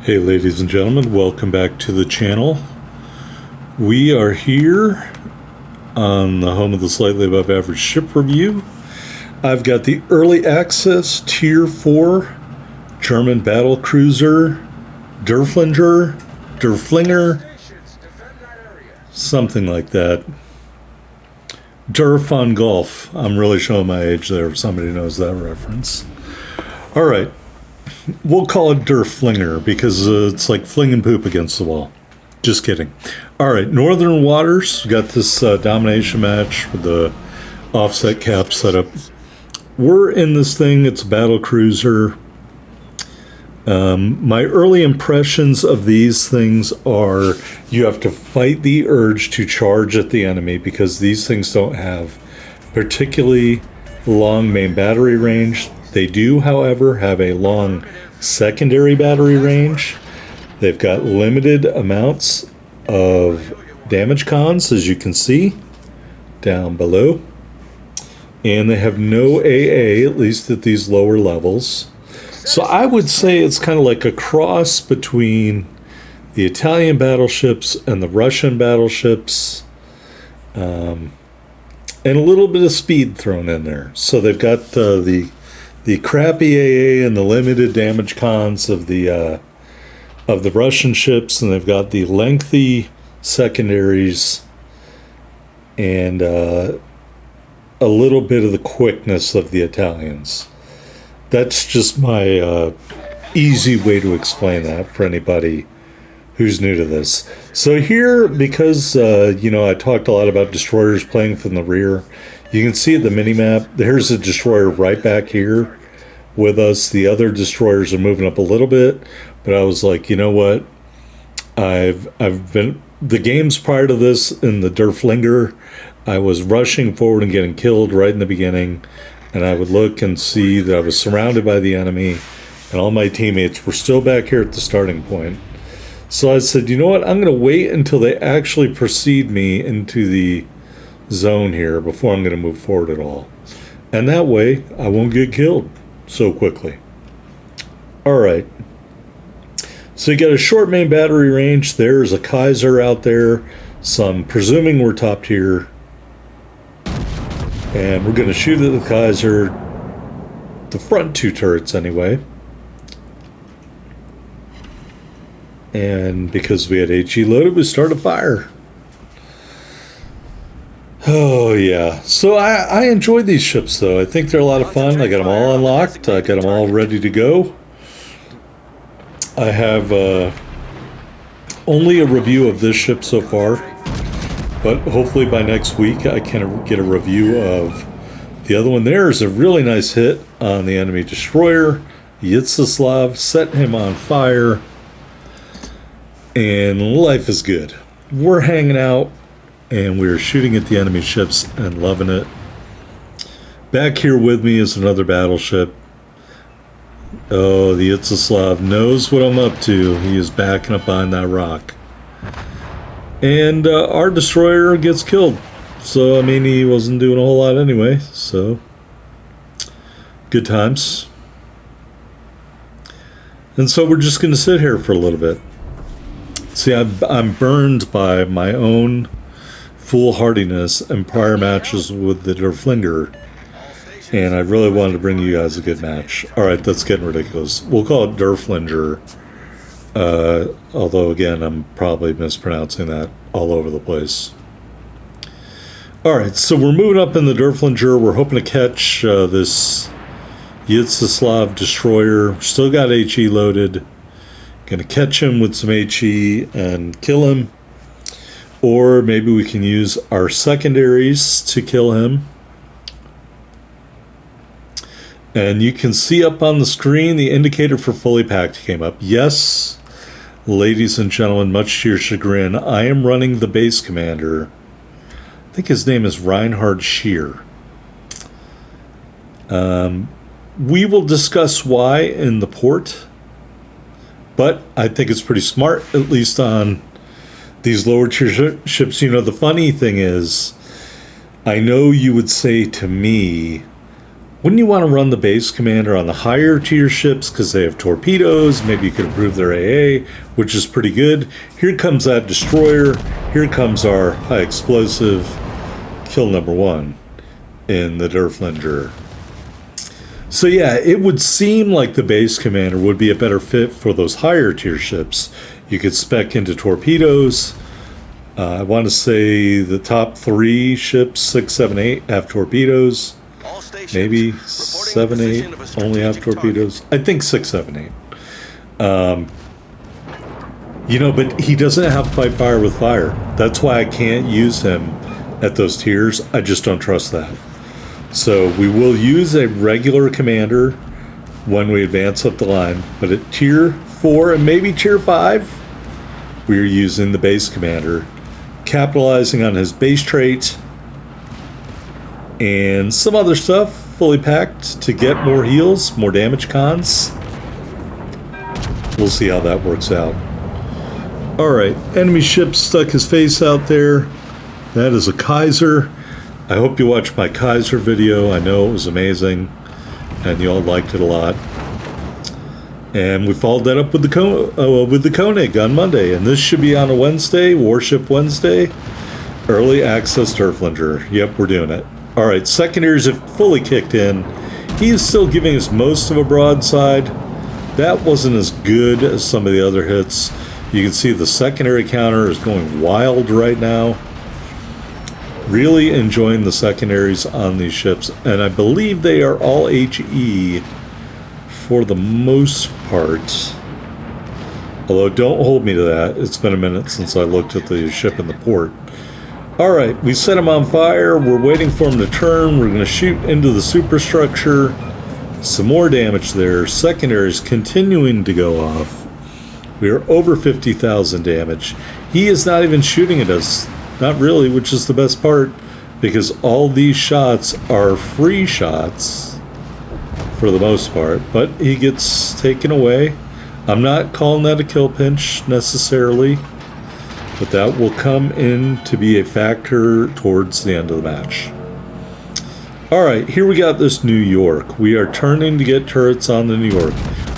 Hey ladies and gentlemen, welcome back to the channel. We are here on the home of the Slightly Above Average Ship Review. I've got the Early Access Tier 4 German Battlecruiser Derfflinger, something like that. Derf on golf. I'm really showing my age there if somebody knows that reference. Alright. We'll call it Derfflinger because it's like flinging poop against the wall. Just kidding. All right, Northern Waters. We got this domination match with the offset cap setup. We're in this thing. It's a Battlecruiser. My early impressions of these things are you have to fight the urge to charge at the enemy because these things don't have particularly long main battery range. They do, however, have a long secondary battery range. They've got limited amounts of damage cons, as you can see down below. And they have no AA, at least at these lower levels. So I would say it's kind of like a cross between the Italian battleships and the Russian battleships. And a little bit of speed thrown in there. So they've got the crappy AA and the limited damage cons of the Russian ships, and they've got the lengthy secondaries and a little bit of the quickness of the Italians. That's just my easy way to explain that for anybody who's new to this. So here, because I talked a lot about destroyers playing from the rear, you can see the mini-map. There's a destroyer right back here with us. The other destroyers are moving up a little bit, but I was like, you know what? I've been the games prior to this in the Derfflinger, I was rushing forward and getting killed right in the beginning, and I would look and see that I was surrounded by the enemy, and all my teammates were still back here at the starting point. So I said, you know what? I'm going to wait until they actually precede me into the zone here before I'm going to move forward at all. And that way, I won't get killed so quickly. All right. So you got a short main battery range. There's a Kaiser out there. So I'm presuming we're top tier. And we're going to shoot at the Kaiser. The front two turrets anyway. And because we had HE loaded, we started fire. Oh, yeah. So I enjoy these ships, though. I think they're a lot of fun. I got them all unlocked. I got them all ready to go. I have only a review of this ship so far. But hopefully by next week, I can get a review of the other one. There is a really nice hit on the enemy destroyer. Yitzhaslav set him on fire. And life is good. We're hanging out. And we're shooting at the enemy ships and loving it. Back here with me is another battleship. Oh, the Yitzhaslav knows what I'm up to. He is backing up behind that rock. And our destroyer gets killed. So, I mean, he wasn't doing a whole lot anyway. So, good times. And so we're just going to sit here for a little bit. See, I'm burned by my own foolhardiness in prior matches with the Derfflinger, and I really wanted to bring you guys a good match. Alright, that's getting ridiculous. We'll call it Derfflinger, although again I'm probably mispronouncing that all over the place. Alright, so we're moving up in the Derfflinger. We're hoping to catch this Yitzhaslav destroyer. Still got HE loaded. Gonna catch him with some HE and kill him. Or maybe we can use our secondaries to kill him. And you can see up on the screen the indicator for fully packed came up. Yes, ladies and gentlemen, much to your chagrin, I am running the base commander. I think his name is Reinhard Scheer. We will discuss why in the port. But I think it's pretty smart, at least on these lower tier ships. You know, the funny thing is, I know you would say to me, Wouldn't you want to run the base commander on the higher tier ships because they have torpedoes? Maybe you could improve their AA, which is pretty good. Here comes that destroyer. Here comes our high explosive kill number 1 in the Derfflinger. So yeah, it would seem like the base commander would be a better fit for those higher tier ships. You could spec into torpedoes. I want to say the top 3 ships, 6, 7, 8, have torpedoes. Maybe 7, 8 only have torpedoes. I think 6, 7, 8. You know, but he doesn't have fight fire with fire. That's why I can't use him at those tiers. I just don't trust that. So we will use a regular commander when we advance up the line, but at tier 4 and maybe tier 5, we're using the base commander, capitalizing on his base trait and some other stuff, fully packed to get more heals, more damage cons. We'll see how that works out. Alright, enemy ship stuck his face out there. That is a Kaiser. I hope you watched my Kaiser video. I know it was amazing, and you all liked it a lot. And we followed that up with the Koenig on Monday, and this should be on a Wednesday, Warship Wednesday. Early access Derfflinger. Yep, we're doing it. Alright, secondaries have fully kicked in. He is still giving us most of a broadside. That wasn't as good as some of the other hits. You can see the secondary counter is going wild right now. Really enjoying the secondaries on these ships, and I believe they are all HE for the most part. Although, don't hold me to that. It's been a minute since I looked at the ship in the port. Alright, we set him on fire. We're waiting for him to turn. We're going to shoot into the superstructure. Some more damage there. Secondaries continuing to go off. We are over 50,000 damage. He is not even shooting at us. Not really, which is the best part, because all these shots are free shots for the most part, but he gets taken away. I'm not calling that a kill pinch necessarily, but that will come in to be a factor towards the end of the match. Alright, here we got this New York. We are turning to get turrets on the New York.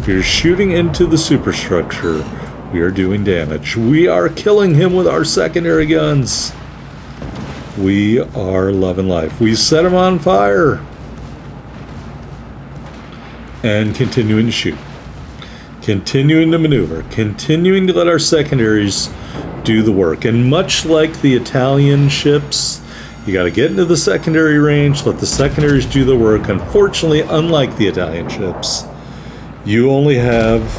We are shooting into the superstructure. We are doing damage. We are killing him with our secondary guns. We are loving life. We set him on fire. And continuing to shoot. Continuing to maneuver. Continuing to let our secondaries do the work. And much like the Italian ships, you got to get into the secondary range, let the secondaries do the work. Unfortunately, unlike the Italian ships, you only have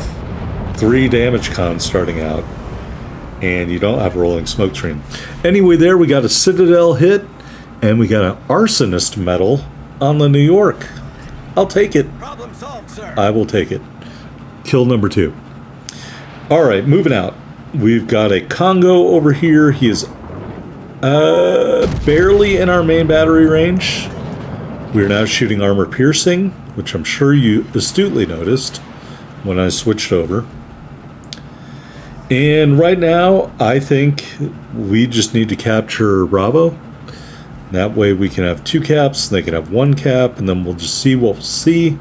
3 damage cons starting out, and you don't have a rolling smoke screen. Anyway, there we got a Citadel hit, and we got an Arsonist medal on the New York. I'll take it. Problem solved, sir. I will take it. Kill number 2. Alright, moving out. We've got a Congo over here. He is barely in our main battery range. We're now shooting armor piercing, which I'm sure you astutely noticed when I switched over. And right now, I think we just need to capture Bravo. That way we can have 2 caps, they can have 1 cap, and then we'll just see what we'll see.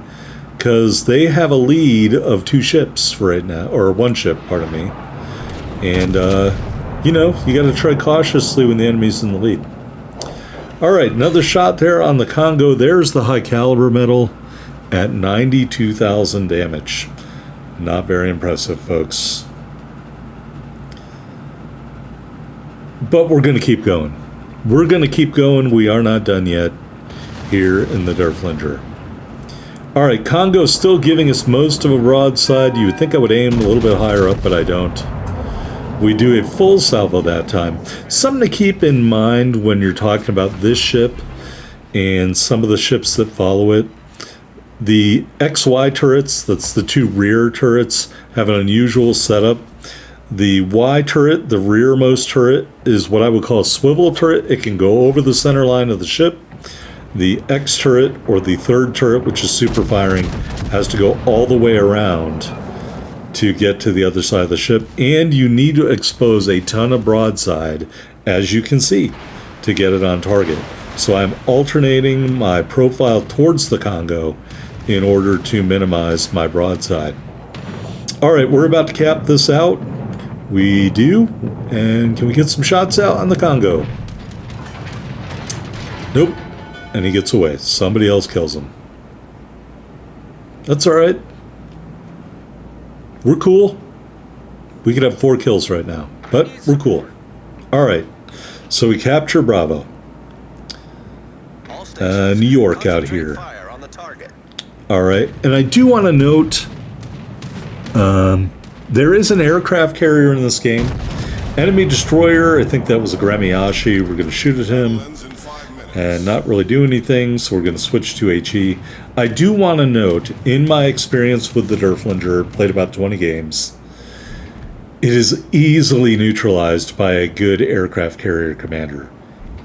Because they have a lead of 2 ships right now, or 1 ship, pardon me. And, you know, you got to tread cautiously when the enemy's in the lead. Alright, another shot there on the Congo. There's the high caliber medal at 92,000 damage. Not very impressive, folks. But we're going to keep going. We're going to keep going. We are not done yet here in the Derfflinger. Alright, Congo's still giving us most of a broadside. You would think I would aim a little bit higher up, but I don't. We do a full salvo that time. Something to keep in mind when you're talking about this ship and some of the ships that follow it. The XY turrets, that's the 2 rear turrets, have an unusual setup. The Y turret, the rearmost turret, is what I would call a swivel turret. It can go over the center line of the ship. The X turret, or the 3rd turret, which is super firing, has to go all the way around to get to the other side of the ship. And you need to expose a ton of broadside, as you can see, to get it on target. So I'm alternating my profile towards the Congo in order to minimize my broadside. All right, we're about to cap this out. We do. And can we get some shots out on the Congo? Nope. And he gets away. Somebody else kills him. That's all right. We're cool. We could have 4 kills right now, but we're cool. All right. So we capture Bravo. New York out here. All right. And I do want to note, there is an aircraft carrier in this game. Enemy destroyer. I think that was a Gramiashi. We're going to shoot at him and not really do anything, so we're going to switch to HE. I do want to note, in my experience with the Derfflinger, played about 20 games, it is easily neutralized by a good aircraft carrier commander.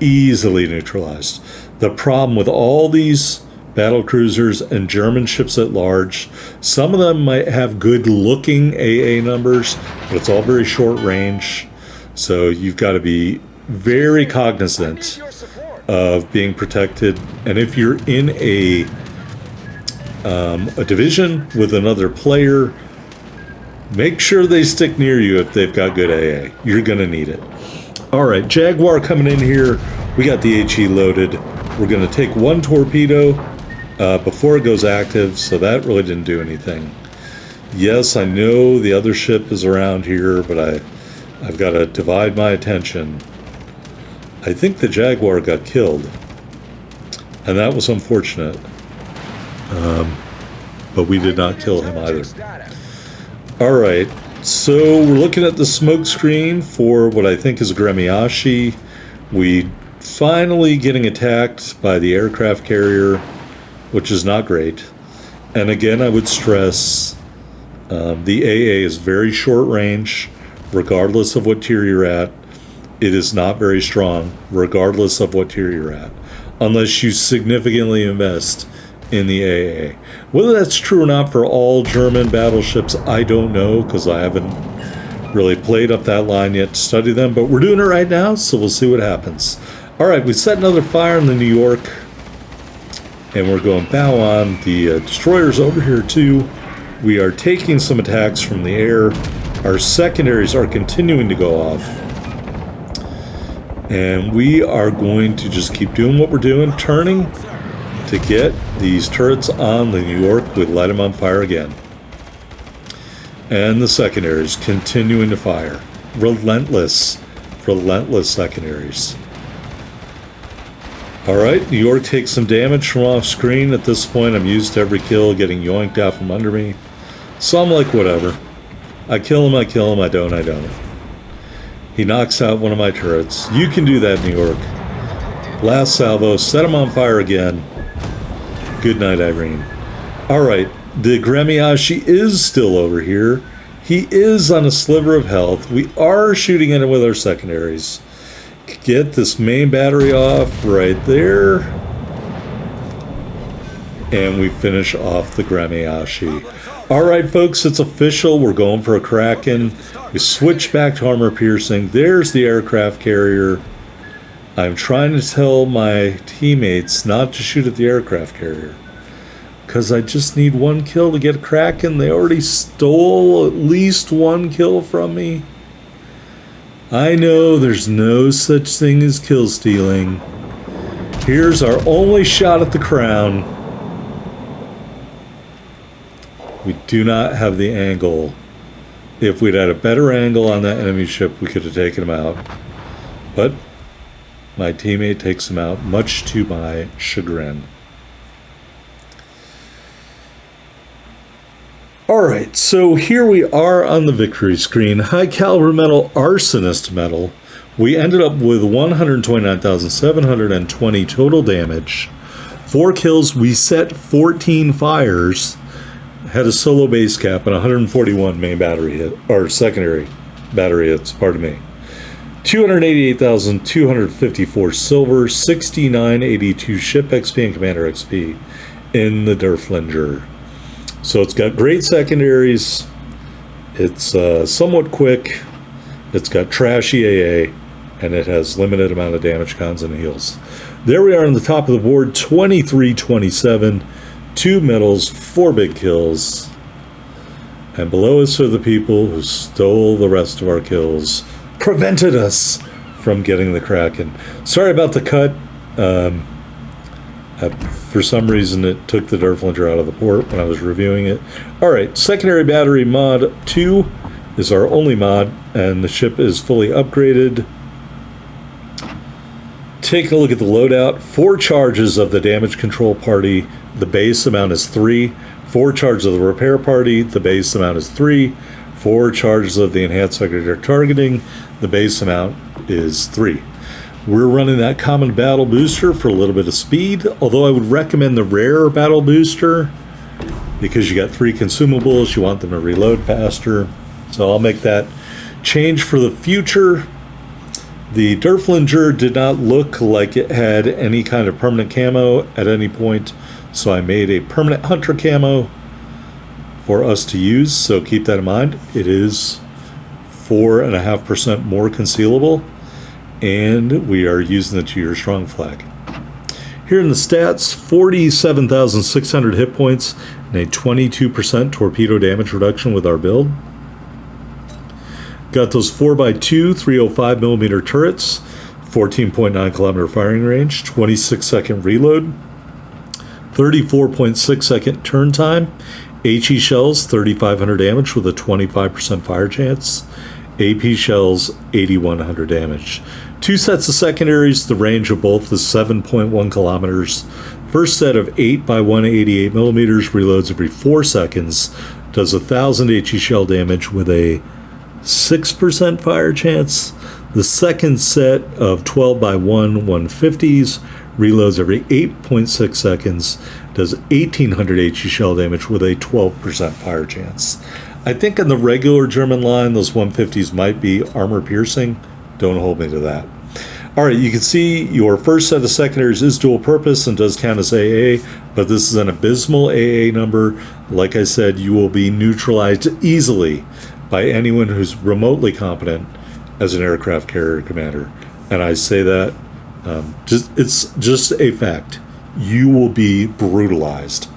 Easily neutralized. The problem with all these battlecruisers and German ships at large, some of them might have good looking AA numbers, but it's all very short range. So you've got to be very cognizant of being protected. And if you're in a division with another player, make sure they stick near you if they've got good AA. You're going to need it. All right, Jaguar coming in here. We got the HE loaded. We're going to take 1 torpedo before it goes active, so that really didn't do anything. Yes, I know the other ship is around here, but I've got to divide my attention. I think the Jaguar got killed, and that was unfortunate. But we did not kill him either. All right, so we're looking at the smoke screen for what I think is a Gramiashi. We finally getting attacked by the aircraft carrier, which is not great. And again, I would stress the AA is very short range, regardless of what tier you're at. It is not very strong, regardless of what tier you're at, unless you significantly invest in the AA. Whether that's true or not for all German battleships, I don't know, because I haven't really played up that line yet to study them, but we're doing it right now, so we'll see what happens. All right, we set another fire in the New York, and we're going bow on. The destroyer's over here too. We are taking some attacks from the air. Our secondaries are continuing to go off. And we are going to just keep doing what we're doing, turning to get these turrets on the New York. We light them on fire again. And the secondaries continuing to fire. Relentless secondaries. Alright, New York takes some damage from off screen. At this point, I'm used to every kill getting yoinked out from under me. So I'm like, whatever. I kill him, I don't. He knocks out one of my turrets. You can do that, New York. Last salvo, set him on fire again. Good night, Irene. Alright, the Gramiashi is still over here. He is on a sliver of health. We are shooting at him with our secondaries. Get this main battery off right there. And we finish off the Gramiashi. Alright, folks, it's official. We're going for a Kraken. We switch back to armor piercing. There's the aircraft carrier. I'm trying to tell my teammates not to shoot at the aircraft carrier, because I just need 1 kill to get a Kraken. They already stole at least 1 kill from me. I know there's no such thing as kill stealing. Here's our only shot at the crown. We do not have the angle. If we'd had a better angle on that enemy ship, we could have taken him out. But my teammate takes him out, much to my chagrin. Alright, so here we are on the victory screen. High caliber metal, arsonist metal. We ended up with 129,720 total damage. 4 kills, we set 14 fires. Had a solo base cap and 141 main battery hit, or secondary battery hits, pardon me. 288,254 silver, 6982 ship XP and commander XP in the Derfflinger. So it's got great secondaries. It's somewhat quick. It's got trashy AA, and it has limited amount of damage, cons, and heals. There we are on the top of the board, 23-27, 2 medals, 4 big kills. And below us are the people who stole the rest of our kills, prevented us from getting the Kraken. Sorry about the cut. For some reason, it took the Derfflinger out of the port when I was reviewing it. All right, secondary battery mod 2 is our only mod, and the ship is fully upgraded. Take a look at the loadout. 4 charges of the damage control party. The base amount is 3. 4 charges of the repair party. The base amount is 3. 4 charges of the enhanced secondary targeting. The base amount is 3. We're running that common battle booster for a little bit of speed, although I would recommend the rare battle booster because you got 3 consumables, you want them to reload faster. So I'll make that change for the future. The Derfflinger did not look like it had any kind of permanent camo at any point, so I made a permanent hunter camo for us to use, so keep that in mind. It is 4.5% more concealable, and we are using the 2-year strong flag. Here in the stats, 47,600 hit points and a 22% torpedo damage reduction with our build. Got those 4x2 305mm turrets, 14.9 kilometer firing range, 26-second reload, 34.6 second turn time, HE shells 3,500 damage with a 25% fire chance, AP shells 8,100 damage. 2 sets of secondaries, the range of both is 7.1 kilometers. First set of 8x188 millimeters reloads every 4 seconds, does 1,000 HE shell damage with a 6% fire chance. The second set of 12x1 150s reloads every 8.6 seconds, does 1,800 HE shell damage with a 12% fire chance. I think in the regular German line, those 150s might be armor piercing. Don't hold me to that. All right, you can see your first set of secondaries is dual purpose and does count as AA, but this is an abysmal AA number. Like I said, you will be neutralized easily by anyone who's remotely competent as an aircraft carrier commander. And I say that, it's just a fact. You will be brutalized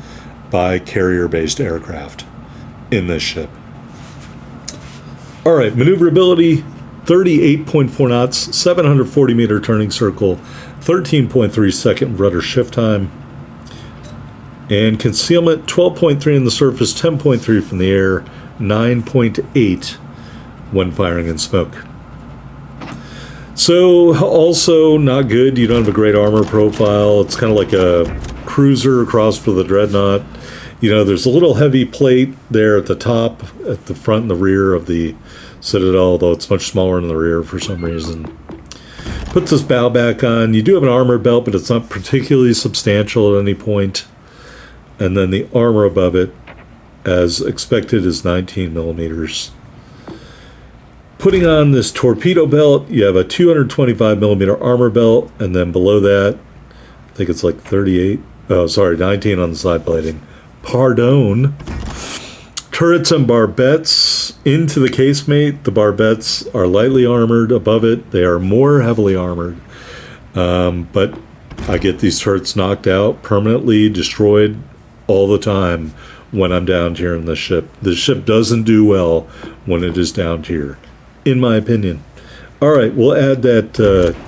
by carrier-based aircraft in this ship. All right, maneuverability, 38.4 knots, 740 meter turning circle, 13.3 second rudder shift time, and concealment, 12.3 in the surface, 10.3 from the air, 9.8 when firing in smoke. So also not good. You don't have a great armor profile. It's kind of like a cruiser crossed with a dreadnought. You know, there's a little heavy plate there at the top, at the front and the rear of the Citadel, though it's much smaller in the rear for some reason. Put this bow back on. You do have an armor belt, but it's not particularly substantial at any point. And then the armor above it, as expected, is 19 millimeters. Putting on this torpedo belt, you have a 225 millimeter armor belt, and then below that, I think it's like 38. Oh, sorry, 19 on the side plating. Pardon. Turrets and barbettes into the casemate. The barbettes are lightly armored. Above it, they are more heavily armored. But I get these turrets knocked out, permanently destroyed all the time when I'm down here in the ship. The ship doesn't do well when it is down here, in my opinion. All right, we'll add that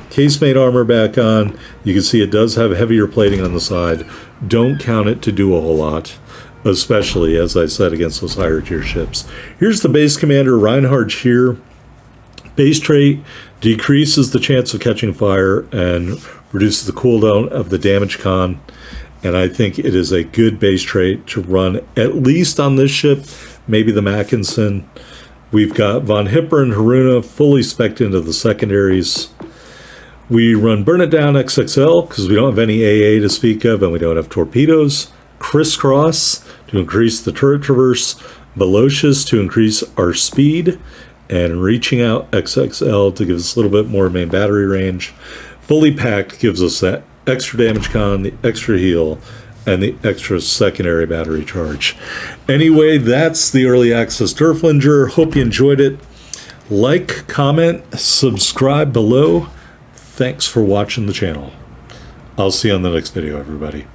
casemate armor back on. You can see it does have heavier plating on the side. Don't count it to do a whole lot, especially, as I said, against those higher tier ships. Here's the base commander, Reinhard Scheer. Base trait decreases the chance of catching fire and reduces the cooldown of the damage con. And I think it is a good base trait to run, at least on this ship, maybe the Mackinson. We've got Von Hipper and Haruna fully spec'd into the secondaries. We run Burn It Down XXL because we don't have any AA to speak of, and we don't have torpedoes. Crisscross to increase the turret traverse. Velocious to increase our speed. And Reaching Out XXL to give us a little bit more main battery range. Fully packed gives us that extra damage con, the extra heal, and the extra secondary battery charge. Anyway, that's the early access Derfflinger. Hope you enjoyed it. Like, comment, subscribe below. Thanks for watching the channel. I'll see you on the next video, everybody.